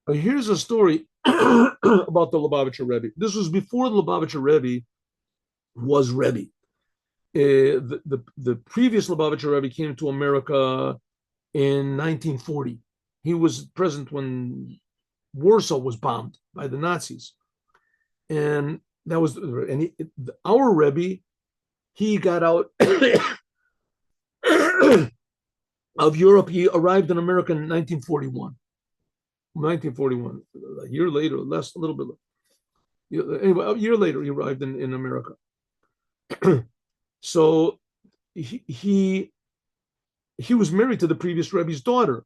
Here's a story about the Lubavitcher Rebbe. This was before the Lubavitcher Rebbe was Rebbe. The previous Lubavitcher Rebbe came to America in 1940. He was present when Warsaw was bombed by the Nazis, and that was our Rebbe. He got out of Europe. He arrived in America in 1941. 1941. A year later, less a little bit. Anyway, a year later, he arrived in America. So he was married to the previous Rebbe's daughter,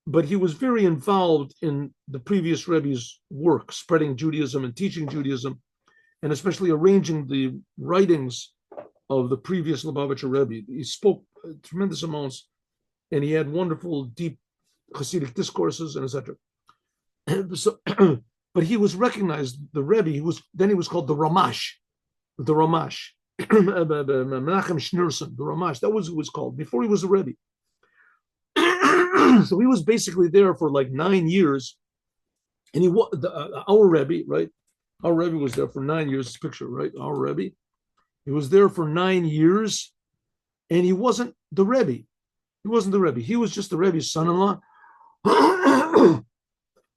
but he was very involved in the previous Rebbe's work, spreading Judaism and teaching Judaism, and especially arranging the writings of the previous Lubavitcher Rebbe. He spoke tremendous amounts, and he had wonderful, deep Chassidic discourses and etc. So, but he was recognized, the Rebbe. He was called the Ramash, the Ramash. Menachem Schneerson, the Ramash. That was who was called before he was a Rebbe. So he was basically there for like 9 years, and our Rebbe, right? Our Rebbe was there for 9 years. This picture, right? Our Rebbe, he was there for 9 years, and he wasn't the Rebbe. He wasn't the Rebbe. He was just the Rebbe's son-in-law.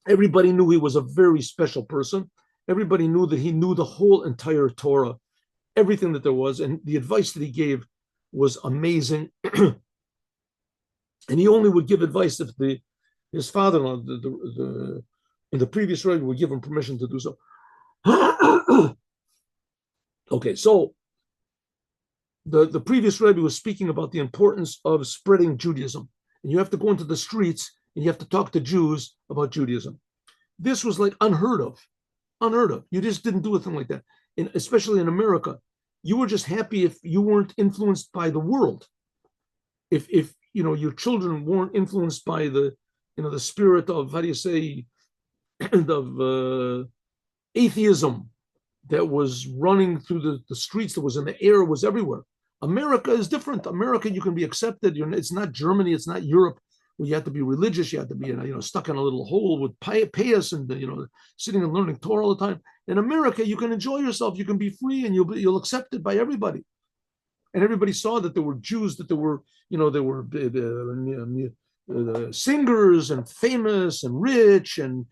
Everybody knew he was a very special person. Everybody knew that he knew the whole entire Torah, everything that there was, and the advice that he gave was amazing. And he only would give advice if his father-in-law, the previous Rebbe, would give him permission to do so. Okay, so the previous Rebbe was speaking about the importance of spreading Judaism, and you have to go into the streets and you have to talk to Jews about Judaism. This was like unheard of. You just didn't do a thing like that. And especially in America, you were just happy if you weren't influenced by the world. If your children weren't influenced by the spirit of, how do you say, of atheism that was running through the streets, that was in the air, was everywhere. America is different. America, you can be accepted. It's not Germany. It's not Europe, where you have to be religious. You have to be stuck in a little hole with payas and sitting and learning Torah all the time. In America, you can enjoy yourself. You can be free, and you'll accepted by everybody. And everybody saw that there were Jews, that there were singers and famous and rich and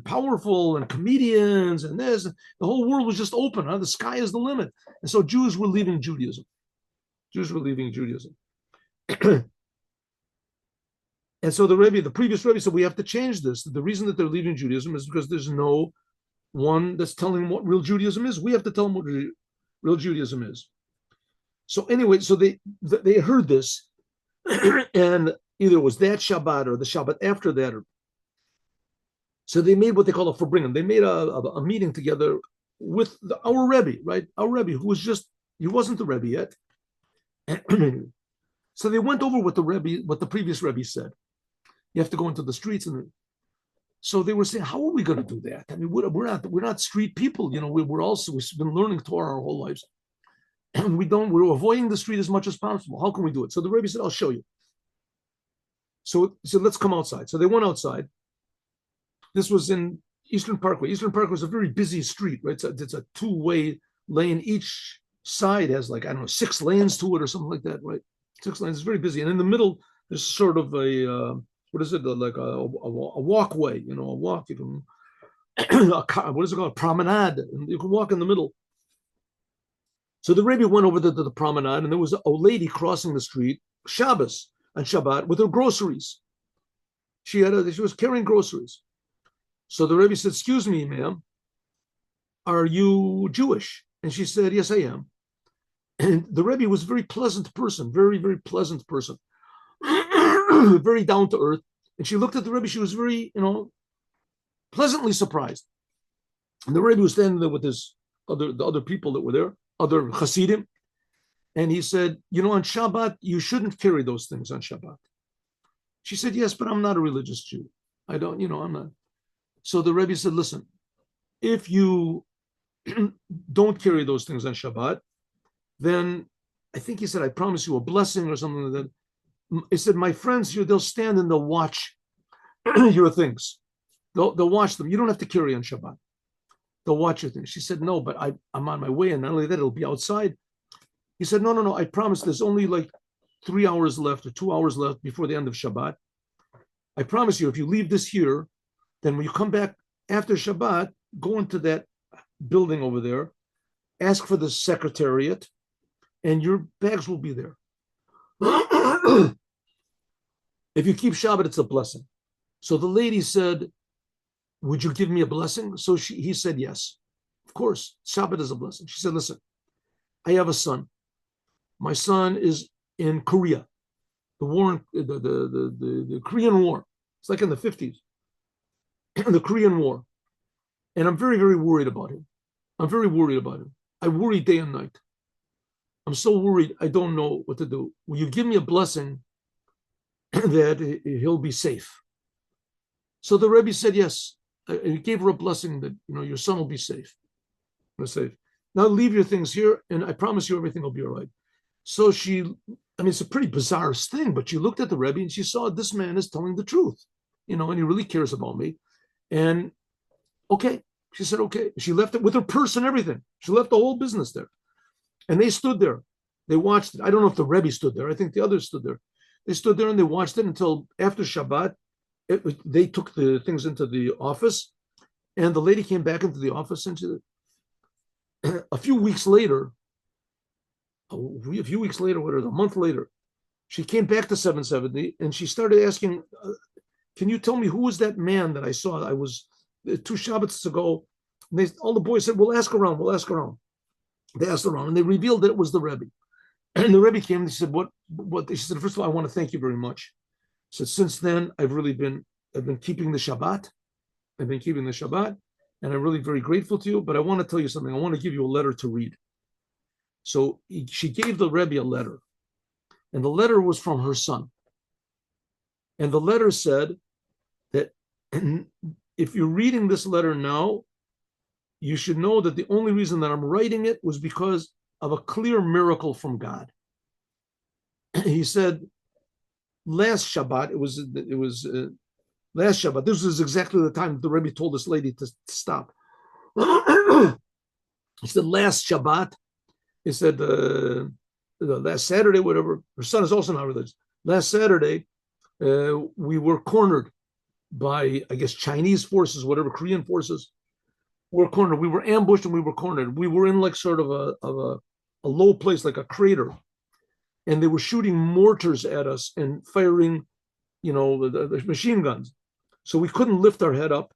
powerful and comedians and this. The whole world was just open. Huh? The sky is the limit. And so Jews were leaving Judaism. And so the previous Rebbe said, we have to change this. The reason that they're leaving Judaism is because there's no one that's telling them what real Judaism is. We have to tell them what real Judaism is. So anyway, so they heard this, and either it was that Shabbat or the Shabbat after that. So they made what they call a Farbringen. They made a meeting together with our Rebbe, right? Our Rebbe, he wasn't the Rebbe yet. So they went over what the previous Rebbe said. You have to go into the streets, and so they were saying, how are we going to do that? I mean, we're not street people, we've been learning Torah our whole lives. And we're avoiding the street as much as possible. How can we do it? So the Rebbe said, I'll show you. So let's come outside. So they went outside. This was in Eastern Parkway. Eastern Parkway was a very busy street, right? It's a two-way lane. Each side has 6 lanes to it or something like that, right? 6 lanes. It's very busy. And in the middle, there's sort of a walkway, a walk. You can, what is it called? A promenade. And you can walk in the middle. So the Rebbe went over to the promenade, and there was a lady crossing the street, Shabbos and Shabbat, with her groceries. She was carrying groceries. So the Rebbe said, excuse me, ma'am, are you Jewish? And she said, yes, I am. And the Rebbe was a very pleasant person, very, very pleasant person, very down to earth. And she looked at the Rebbe. She was very, pleasantly surprised. And the Rebbe was standing there with the other people that were there, other Chassidim. And he said, on Shabbat, you shouldn't carry those things on Shabbat. She said, yes, but I'm not a religious Jew. I don't, I'm not. So the Rebbe said, listen, if you don't carry those things on Shabbat, then I think he said, I promise you a blessing or something like that. He said, my friends here, they'll stand and they'll watch your things. They'll watch them. You don't have to carry on Shabbat. They'll watch your thing. She said, no, but I'm on my way. And not only that, it'll be outside. He said, no. I promise there's only like 3 hours left or 2 hours left before the end of Shabbat. I promise you, if you leave this here, then when you come back after Shabbat, go into that building over there, ask for the secretariat, and your bags will be there. If you keep Shabbat, it's a blessing. So the lady said, would you give me a blessing? So he said, yes, of course. Shabbat is a blessing. She said, listen, I have a son. My son is in Korea, the war, the Korean War. It's like in the 50s, the Korean War. And I'm very, very worried about him. I'm very worried about him. I worry day and night. I'm so worried, I don't know what to do. Will you give me a blessing that he'll be safe? So the Rebbe said, yes. He gave her a blessing that, your son will be safe. Safe. Now leave your things here, and I promise you everything will be all right. So it's a pretty bizarre thing, but she looked at the Rebbe and she saw this man is telling the truth, and he really cares about me. And okay, she said, okay. She left it with her purse and everything. She left the whole business there. And they stood there. They watched it. I don't know if the Rebbe stood there. I think the others stood there. They stood there and they watched it until after Shabbat. They took the things into the office, and the lady came back into the office, and a few weeks later, whatever, a month later, she came back to 770, and she started asking, can you tell me who was that man that I saw? I was 2 Shabbats ago. And all the boys said, we'll ask around. They asked around, and they revealed that it was the Rebbe. And the Rebbe came and he said, what? She said, first of all, I want to thank you very much. So since then, I've been keeping the Shabbat. And I'm really very grateful to you. But I want to tell you something. I want to give you a letter to read. So she gave the Rebbe a letter, and the letter was from her son. And the letter said that if you're reading this letter now, you should know that the only reason that I'm writing it was because of a clear miracle from God. He said, last Shabbat, it was last Shabbat. This was exactly the time the Rebbe told this lady to stop. He said, last Shabbat, he said, last Saturday, whatever. Her son is also not religious. Last Saturday, we were cornered by, I guess, Chinese forces, whatever, Korean forces. We were cornered. We were ambushed and we were cornered. We were in like sort of a low place, like a crater. And they were shooting mortars at us and firing, the machine guns. So we couldn't lift our head up.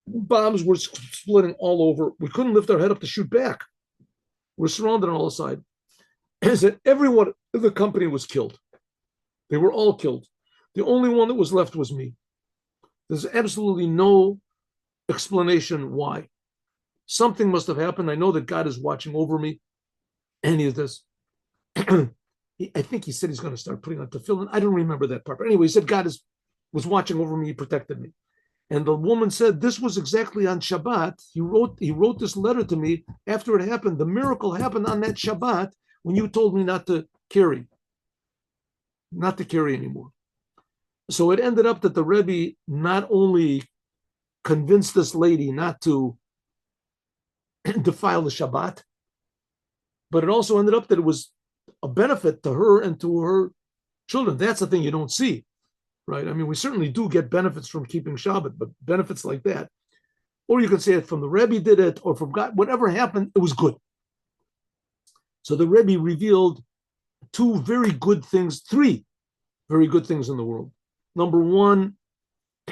Bombs were splitting all over. We couldn't lift our head up to shoot back. We're surrounded on all sides. And said everyone in the company was killed. They were all killed. The only one that was left was me. There's absolutely no explanation why. Something must have happened. I know that God is watching over me. And he does. I think he said he's going to start putting on tefillin. I don't remember that part. But anyway, he said God was watching over me. He protected me. And the woman said, this was exactly on Shabbat. He wrote this letter to me after it happened. The miracle happened on that Shabbat when you told me not to carry anymore. So it ended up that the Rebbe not only convinced this lady not to defile the Shabbat, but it also ended up that it was a benefit to her and to her children. That's the thing you don't see, right? I mean, we certainly do get benefits from keeping Shabbat, but benefits like that, or you could say it from the Rebbe did it, or from God, whatever happened, it was good. So the Rebbe revealed three very good things in the world. Number one,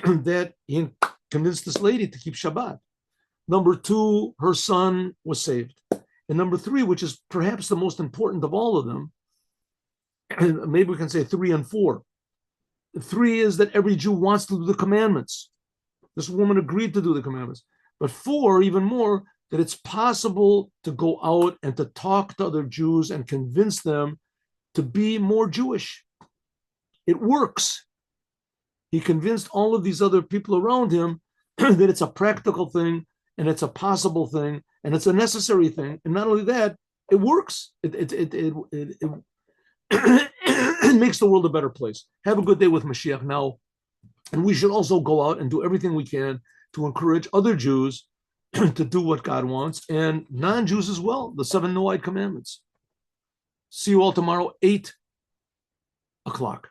that he convinced this lady to keep Shabbat. Number two, her son was saved. And number three, which is perhaps the most important of all of them, and maybe we can say 3 and 4. 3 is that every Jew wants to do the commandments. This woman agreed to do the commandments. But 4, even more, that it's possible to go out and to talk to other Jews and convince them to be more Jewish. It works. He convinced all of these other people around him that it's a practical thing, and it's a possible thing, and it's a necessary thing. And not only that, it works. It makes the world a better place. Have a good day with Mashiach. Now, And we should also go out and do everything we can to encourage other Jews to do what God wants, and non-Jews as well, the 7 Noahide commandments. See you all tomorrow, 8 o'clock.